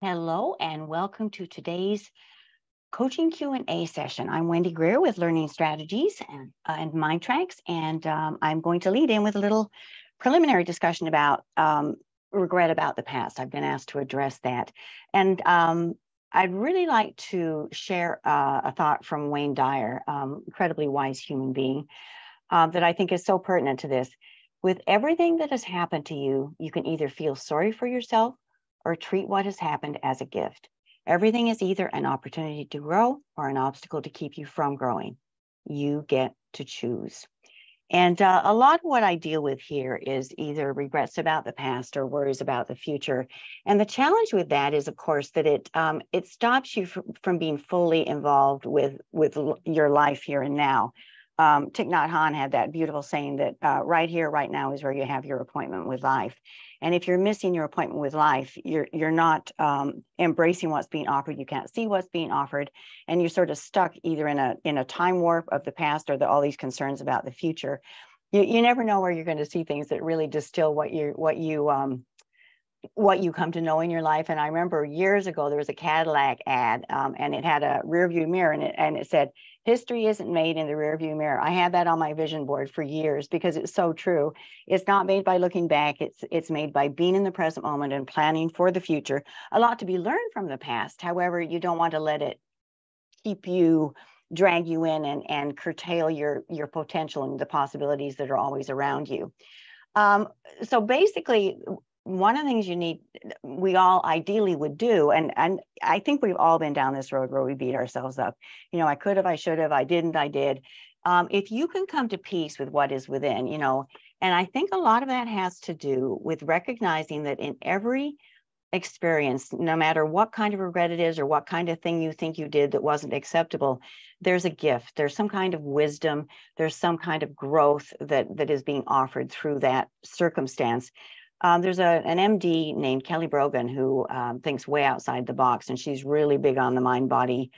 Hello and welcome to today's coaching Q&A session. I'm Wendy Greer with Learning Strategies and MINDTRX, and I'm going to lead in with a little preliminary discussion about regret about the past. I've been asked to address that. And I'd really like to share a thought from Wayne Dyer, incredibly wise human being, that I think is so pertinent to this. With everything that has happened to you, you can either feel sorry for yourself or treat what has happened as a gift. Everything is either an opportunity to grow or an obstacle to keep you from growing. You get to choose. And a lot of what I deal with here is either regrets about the past or worries about the future. And the challenge with that is, of course, that it stops you from being fully involved with your life here and now. Thich Nhat Hanh had that beautiful saying that right here, right now is where you have your appointment with life. And if you're missing your appointment with life, you're not embracing what's being offered. You can't see what's being offered, and you're sort of stuck either in a time warp of the past or all these concerns about the future. You never know where you're going to see things that really distill what you come to know in your life. And I remember years ago there was a Cadillac ad, and it had a rear view mirror, and it said, "History isn't made in the rearview mirror." I had that on my vision board for years because it's so true. It's not made by looking back. It's made by being in the present moment and planning for the future. A lot to be learned from the past. However, you don't want to let it drag you in and curtail your potential and the possibilities that are always around you. So basically, one of the things we all ideally would do, and I think we've all been down this road where we beat ourselves up. I could have, I should have, I didn't, I did. If you can come to peace with what is within, and I think a lot of that has to do with recognizing that in every experience, no matter what kind of regret it is or what kind of thing you think you did that wasn't acceptable, there's a gift, there's some kind of wisdom, there's some kind of growth that is being offered through that circumstance. There's an MD named Kelly Brogan who thinks way outside the box, and she's really big on the mind-body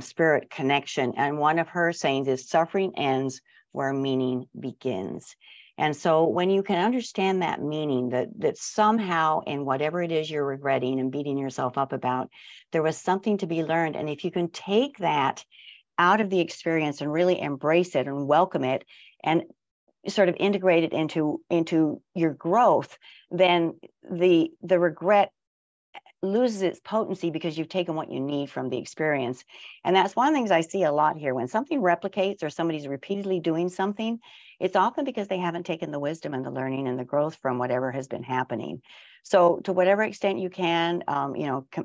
spirit connection. And one of her sayings is, "Suffering ends where meaning begins." And so when you can understand that meaning, that somehow in whatever it is you're regretting and beating yourself up about, there was something to be learned. And if you can take that out of the experience and really embrace it and welcome it and sort of integrate it into your growth, then the regret loses its potency because you've taken what you need from the experience. And that's one of the things I see a lot here. When something replicates or somebody's repeatedly doing something, it's often because they haven't taken the wisdom and the learning and the growth from whatever has been happening. So to whatever extent you can,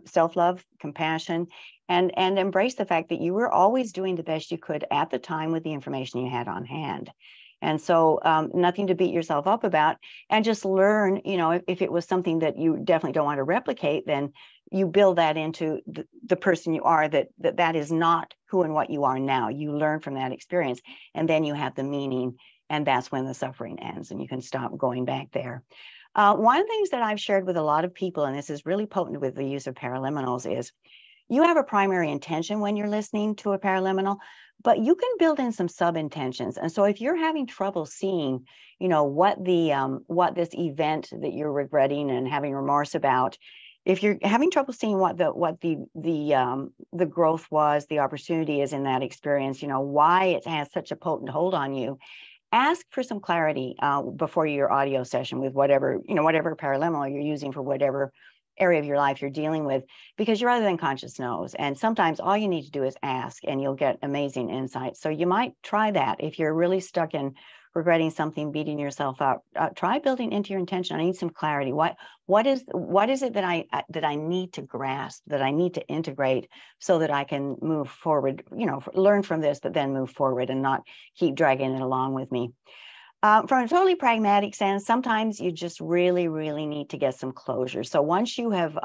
self-love, compassion, and embrace the fact that you were always doing the best you could at the time with the information you had on hand. And so nothing to beat yourself up about, and just learn, if it was something that you definitely don't want to replicate, then you build that into the person you are, that is not who and what you are now. You learn from that experience, and then you have the meaning, and that's when the suffering ends, and you can stop going back there. One of the things that I've shared with a lot of people, and this is really potent with the use of paraliminals, is you have a primary intention when you're listening to a paraliminal, but you can build in some sub-intentions. And so if you're having trouble seeing, what this event that you're regretting and having remorse about, if you're having trouble seeing what the growth was, the opportunity is in that experience, why it has such a potent hold on you, ask for some clarity before your audio session with whatever paraliminal you're using for whatever area of your life you're dealing with, because your other than conscious knows. And sometimes all you need to do is ask and you'll get amazing insights. So you might try that. If you're really stuck in regretting something, beating yourself up, try building into your intention. I need some clarity. What is it that I need to grasp, that I need to integrate so that I can move forward, learn from this, but then move forward and not keep dragging it along with me. From a totally pragmatic sense, sometimes you just really, really need to get some closure. So once you have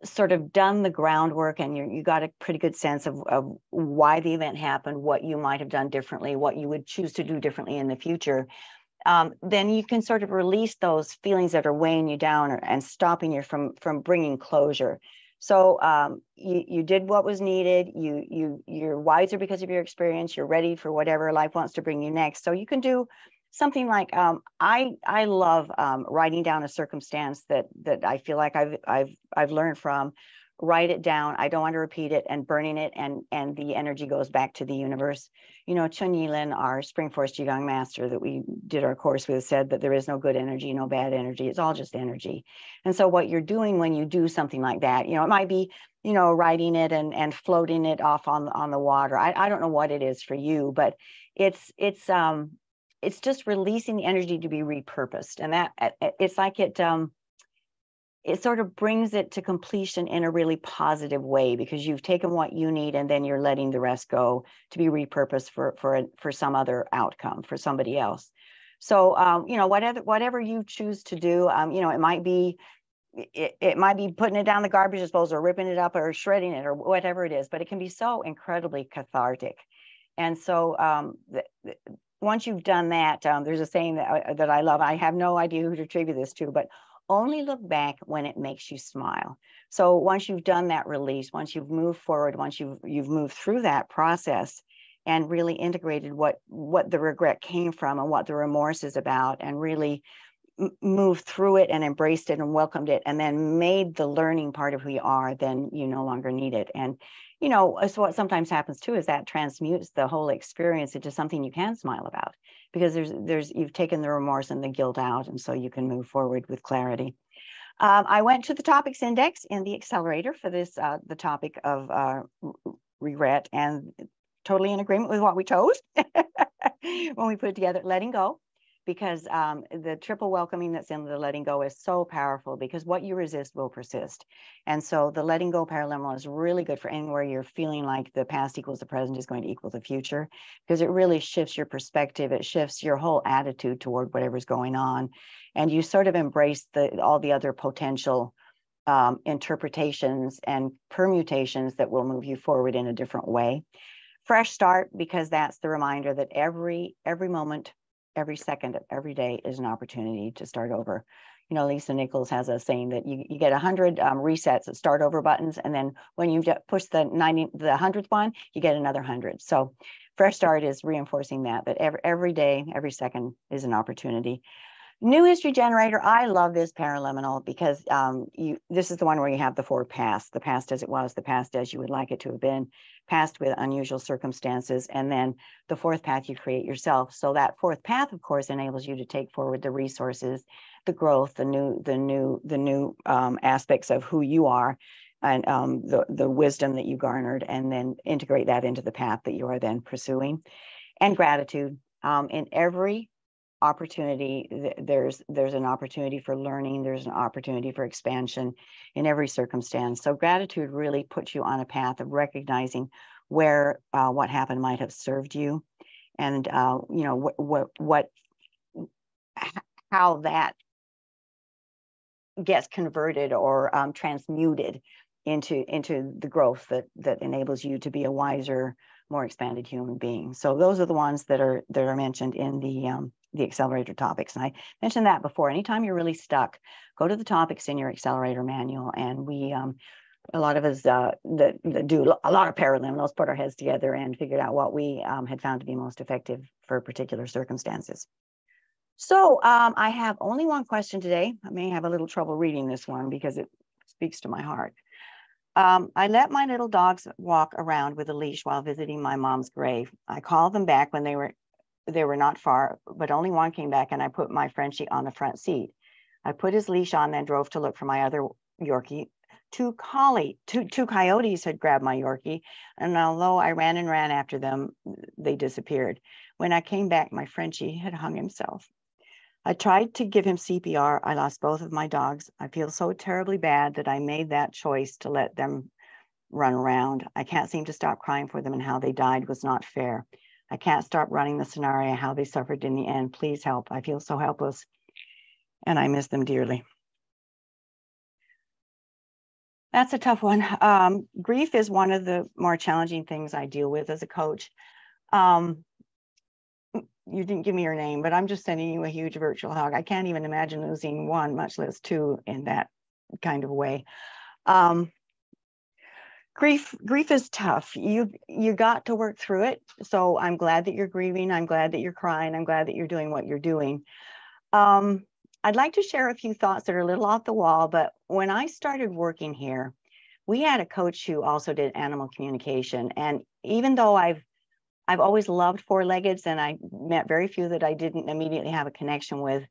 sort of done the groundwork and you got a pretty good sense of why the event happened, what you might have done differently, what you would choose to do differently in the future, then you can sort of release those feelings that are weighing you down and stopping you from bringing closure. So you did what was needed. You're wiser because of your experience. You're ready for whatever life wants to bring you next. So you can do something like I love writing down a circumstance that I feel like I've learned from. Write it down. I don't want to repeat it, and burning it, and the energy goes back to the universe. You know, Chun Yilin, our Spring Force Qigong master that we did our course with, said that there is no good energy, no bad energy. It's all just energy. And so what you're doing when you do something like that, you know, it might be, you know, writing it and floating it off on the water. I don't know what it is for you, but it's just releasing the energy to be repurposed, and that it's like it sort of brings it to completion in a really positive way, because you've taken what you need and then you're letting the rest go to be repurposed for some other outcome for somebody else. So you know, whatever you choose to do, you know, it might be putting it down the garbage disposal, or ripping it up, or shredding it, or whatever it is, but it can be so incredibly cathartic. And so once you've done that, there's a saying that I love. I have no idea who to attribute this to, but only look back when it makes you smile. So once you've done that release, once you've moved forward, once you've moved through that process and really integrated what the regret came from and what the remorse is about, and really moved through it and embraced it and welcomed it, and then made the learning part of who you are, then you no longer need it. And you know, so what sometimes happens too is that transmutes the whole experience into something you can smile about, because you've taken the remorse and the guilt out, and so you can move forward with clarity. I went to the topics index in the accelerator for this, the topic of regret, and totally in agreement with what we chose when we put it together, letting go. Because the triple welcoming that's in the letting go is so powerful, because what you resist will persist. And so the letting go paraliminal is really good for anywhere you're feeling like the past equals the present is going to equal the future, because it really shifts your perspective. It shifts your whole attitude toward whatever's going on. And you sort of embrace all the other potential interpretations and permutations that will move you forward in a different way. Fresh start, because that's the reminder that every moment, every second of every day is an opportunity to start over. You know, Lisa Nichols has a saying that you get 100 resets, start over buttons, and then when you push the 100th one, you get another 100. So fresh start is reinforcing that every day, every second is an opportunity. New history generator. I love this paraliminal because this is the one where you have the four paths: the past as it was, the past as you would like it to have been, past with unusual circumstances, and then the fourth path you create yourself. So that fourth path, of course, enables you to take forward the resources, the growth, the new aspects of who you are, and the wisdom that you garnered, and then integrate that into the path that you are then pursuing. And gratitude. In every opportunity, there's an opportunity for learning, there's an opportunity for expansion in every circumstance. So gratitude really puts you on a path of recognizing where what happened might have served you, and you know how that gets converted or transmuted into the growth that enables you to be a wiser, more expanded human being. So those are the ones that are mentioned in the accelerator topics. And I mentioned that before. Anytime you're really stuck, go to the topics in your accelerator manual. And we, a lot of us that do a lot of paraliminals, put our heads together and figured out what we had found to be most effective for particular circumstances. So I have only one question today. I may have a little trouble reading this one because it speaks to my heart. I let my little dogs walk around with a leash while visiting my mom's grave. I called them back when they were not far, but only one came back, and I put my Frenchie on the front seat. I put his leash on, then drove to look for my other Yorkie. Two coyotes had grabbed my Yorkie, and although I ran and ran after them, they disappeared. When I came back, my Frenchie had hung himself. I tried to give him CPR. I lost both of my dogs. I feel so terribly bad that I made that choice to let them run around. I can't seem to stop crying for them, and how they died was not fair. I can't stop running the scenario, how they suffered in the end. Please help. I feel so helpless, and I miss them dearly. That's a tough one. Grief is one of the more challenging things I deal with as a coach. You didn't give me your name, but I'm just sending you a huge virtual hug. I can't even imagine losing one, much less two, in that kind of way. Grief is tough. You got to work through it. So I'm glad that you're grieving. I'm glad that you're crying. I'm glad that you're doing what you're doing. I'd like to share a few thoughts that are a little off the wall, but when I started working here, we had a coach who also did animal communication. And even though I've always loved four-leggeds, and I met very few that I didn't immediately have a connection with,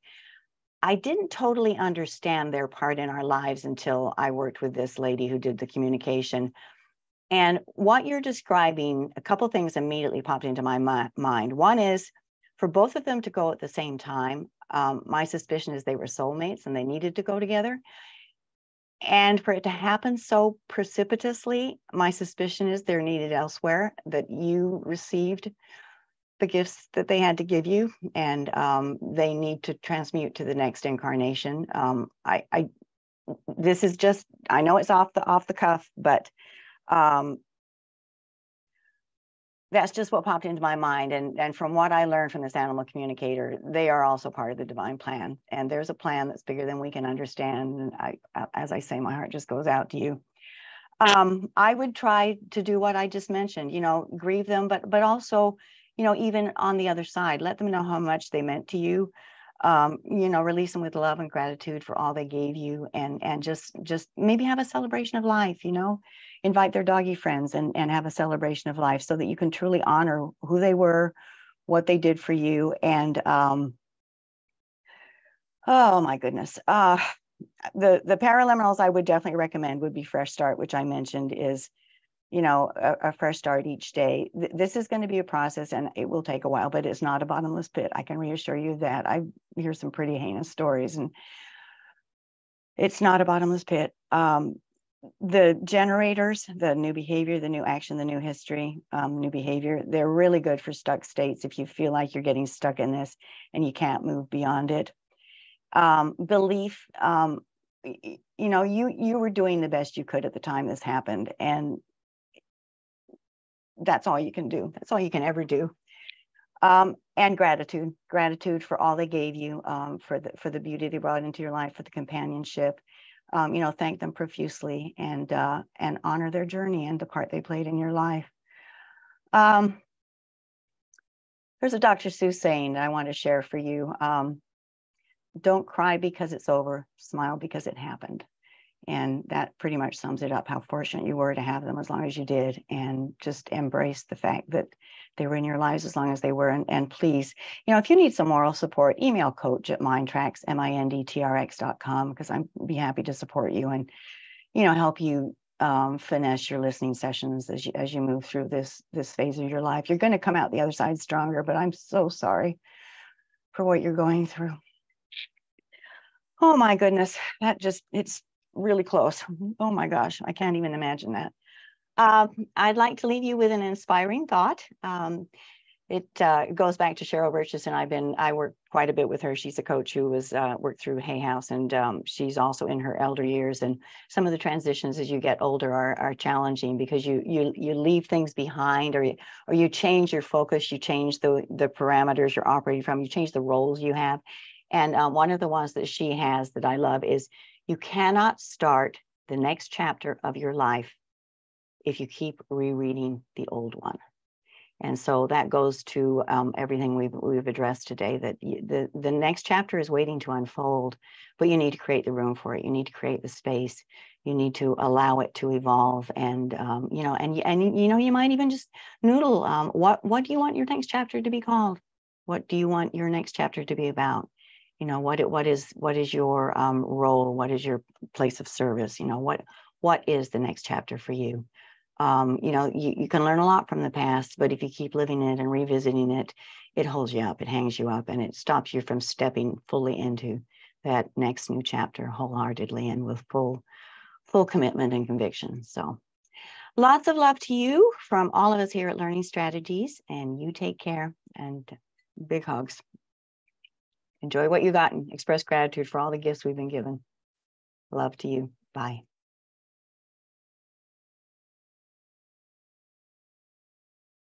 I didn't totally understand their part in our lives until I worked with this lady who did the communication. And what you're describing, a couple of things immediately popped into my mind. One is for both of them to go at the same time. My suspicion is they were soulmates and they needed to go together. And for it to happen so precipitously, my suspicion is they're needed elsewhere, that you received the gifts that they had to give you, and they need to transmute to the next incarnation. This is just, I know it's off the cuff, but that's just what popped into my mind. And from what I learned from this animal communicator, they are also part of the divine plan. And there's a plan that's bigger than we can understand. And as I say, my heart just goes out to you. I would try to do what I just mentioned, grieve them, but also, even on the other side, let them know how much they meant to you. Release them with love and gratitude for all they gave you, and just maybe have a celebration of life, invite their doggy friends and have a celebration of life so that you can truly honor who they were, what they did for you. And oh my goodness. The paraliminals I would definitely recommend would be Fresh Start, which I mentioned is, a fresh start each day. This is going to be a process and it will take a while, but it's not a bottomless pit. I can reassure you that. I hear some pretty heinous stories, and it's not a bottomless pit. The generators, the new behavior, the new action, the new history, new behavior, they're really good for stuck states if you feel like you're getting stuck in this and you can't move beyond it. Belief, you were doing the best you could at the time this happened, and that's all you can do. That's all you can ever do. And gratitude for all they gave you, for the beauty they brought into your life, for the companionship. Thank them profusely, and honor their journey and the part they played in your life. There's a Dr. Seuss saying that I want to share for you. Don't cry because it's over, smile because it happened. And that pretty much sums it up, how fortunate you were to have them as long as you did, and just embrace the fact that they were in your lives as long as they were. And please, if you need some moral support, email Coach at MINDTRX, MINDTRX.com, because I'd be happy to support you and, help you finesse your listening sessions as you move through this phase of your life. You're going to come out the other side stronger, but I'm so sorry for what you're going through. Oh my goodness, it's really close. Oh my gosh, I can't even imagine that. I'd like to leave you with an inspiring thought. It goes back to Cheryl Burgess, and I work quite a bit with her. She's a coach who was worked through Hay House, and she's also in her elder years. And some of the transitions as you get older are challenging, because you leave things behind, or you change your focus, you change the parameters you're operating from, you change the roles you have. And one of the ones that she has that I love is, you cannot start the next chapter of your life if you keep rereading the old one. And so that goes to everything we've addressed today, that the next chapter is waiting to unfold, but you need to create the room for it. You need to create the space. You need to allow it to evolve. And, you might even just noodle. What do you want your next chapter to be called? What do you want your next chapter to be about? What is your role? What is your place of service? What is the next chapter for you? You can learn a lot from the past, but if you keep living it and revisiting it, it holds you up, it hangs you up, and it stops you from stepping fully into that next new chapter wholeheartedly and with full commitment and conviction. So lots of love to you from all of us here at Learning Strategies, and you take care, and big hugs. Enjoy what you got and express gratitude for all the gifts we've been given. Love to you. Bye.